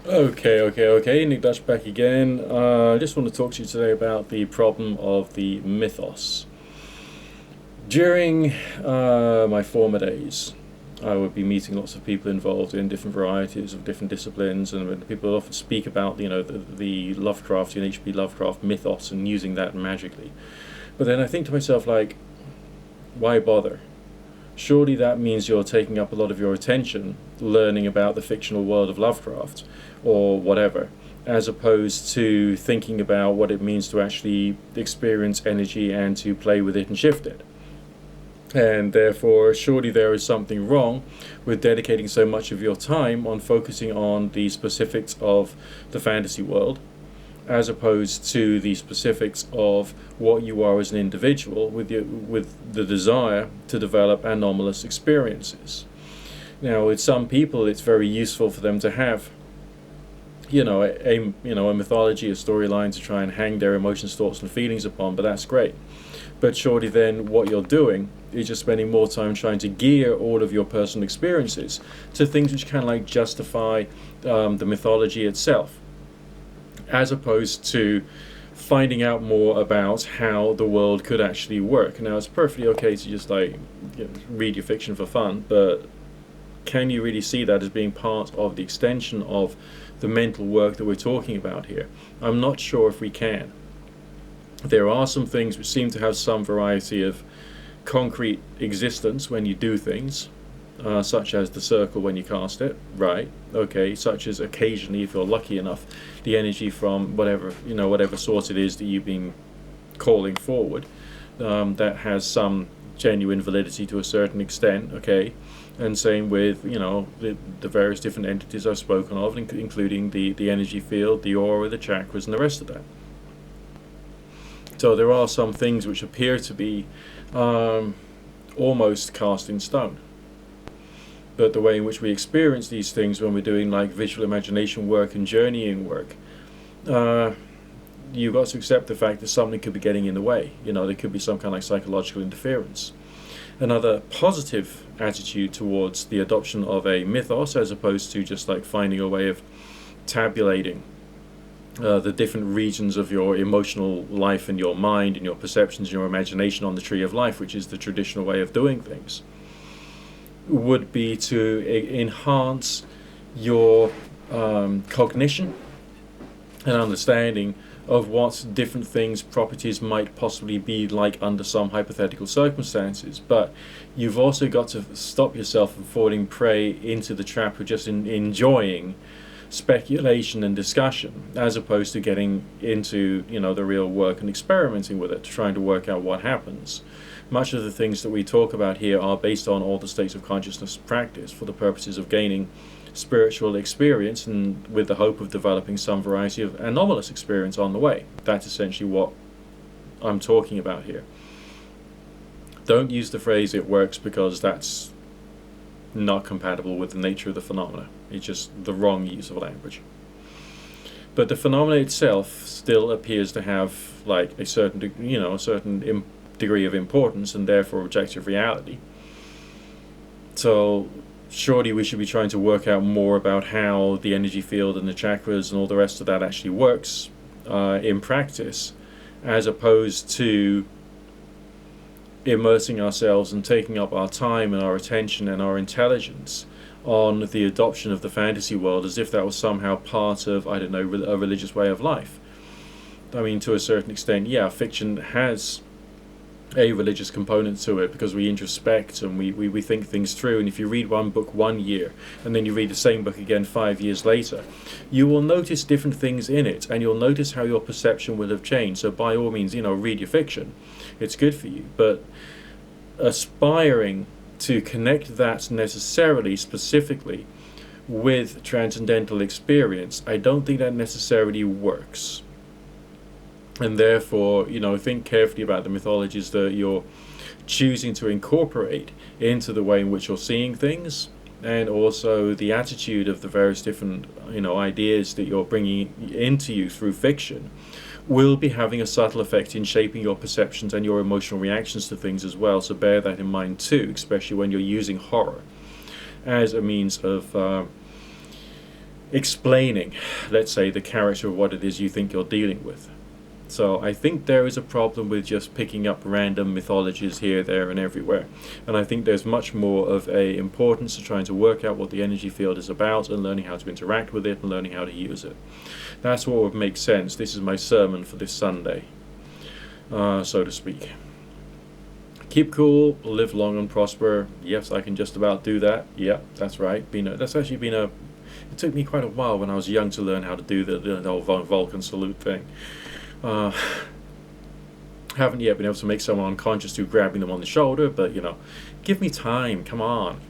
Okay. Nick Dutch back again. I just want to talk to you today about the problem of the mythos. During my former days, I would be meeting lots of people involved in different varieties of different disciplines, and people often speak about the Lovecraftian H.P. Lovecraft mythos and using that magically. But then I think to myself, like, why bother? Surely that means you're taking up a lot of your attention learning about the fictional world of Lovecraft or whatever, as opposed to thinking about what it means to actually experience energy and to play with it and shift it. And therefore, surely there is something wrong with dedicating so much of your time on focusing on the specifics of the fantasy world as opposed to the specifics of what you are as an individual with the desire to develop anomalous experiences. Now, with some people, it's very useful for them to have, a mythology, a storyline to try and hang their emotions, thoughts, and feelings upon. But that's great. But surely then, what you're doing is just spending more time trying to gear all of your personal experiences to things which kind of like justify the mythology itself, as opposed to finding out more about how the world could actually work. Now, it's perfectly okay to just read your fiction for fun, but can you really see that as being part of the extension of the mental work that we're talking about here? I'm not sure if we can. There are some things which seem to have some variety of concrete existence when you do things, such as the circle when you cast it, right? Okay, such as occasionally, if you're lucky enough, the energy from whatever source it is that you've been calling forward, that has some genuine validity to a certain extent, okay? And same with, the various different entities I've spoken of, including the energy field, the aura, the chakras, and the rest of that. So there are some things which appear to be almost cast in stone. But the way in which we experience these things when we're doing like visual imagination work and journeying work, you've got to accept the fact that something could be getting in the way. There could be some kind of like psychological interference. Another positive attitude towards the adoption of a mythos, as opposed to just like finding a way of tabulating the different regions of your emotional life and your mind and your perceptions and your imagination on the tree of life, which is the traditional way of doing things, would be to enhance your cognition and understanding of what different things, properties might possibly be like under some hypothetical circumstances. But you've also got to stop yourself from falling prey into the trap of just enjoying speculation and discussion, as opposed to getting into the real work and experimenting with it, trying to work out what happens. Much of the things that we talk about here are based on all the states of consciousness practice for the purposes of gaining spiritual experience and with the hope of developing some variety of anomalous experience on the way. That's essentially what I'm talking about here. Don't use the phrase "it works," because that's not compatible with the nature of the phenomena. It's just the wrong use of language. But the phenomena itself still appears to have like a certain degree of importance and therefore objective reality. So surely we should be trying to work out more about how the energy field and the chakras and all the rest of that actually works in practice, as opposed to immersing ourselves and taking up our time and our attention and our intelligence on the adoption of the fantasy world as if that was somehow part of, a religious way of life. I mean, to a certain extent, yeah, fiction has a religious component to it because we introspect and we think things through. And if you read one book 1 year and then you read the same book again 5 years later, you will notice different things in it and you'll notice how your perception will have changed. So by all means, read your fiction. It's good for you. But aspiring to connect that necessarily, specifically, with transcendental experience, I don't think that necessarily works. And therefore, think carefully about the mythologies that you're choosing to incorporate into the way in which you're seeing things, and also the attitude of the various different, ideas that you're bringing into you through fiction will be having a subtle effect in shaping your perceptions and your emotional reactions to things as well. So bear that in mind too, especially when you're using horror as a means of explaining, let's say, the character of what it is you think you're dealing with. So I think there is a problem with just picking up random mythologies here, there, and everywhere. And I think there's much more of a importance to trying to work out what the energy field is about and learning how to interact with it and learning how to use it. That's what would make sense. This is my sermon for this Sunday, so to speak. Keep cool, live long and prosper. Yes, I can just about do that. Yeah, that's right. That's actually been a. It took me quite a while when I was young to learn how to do the whole Vulcan salute thing. Haven't yet been able to make someone unconscious through grabbing them on the shoulder, but give me time, come on.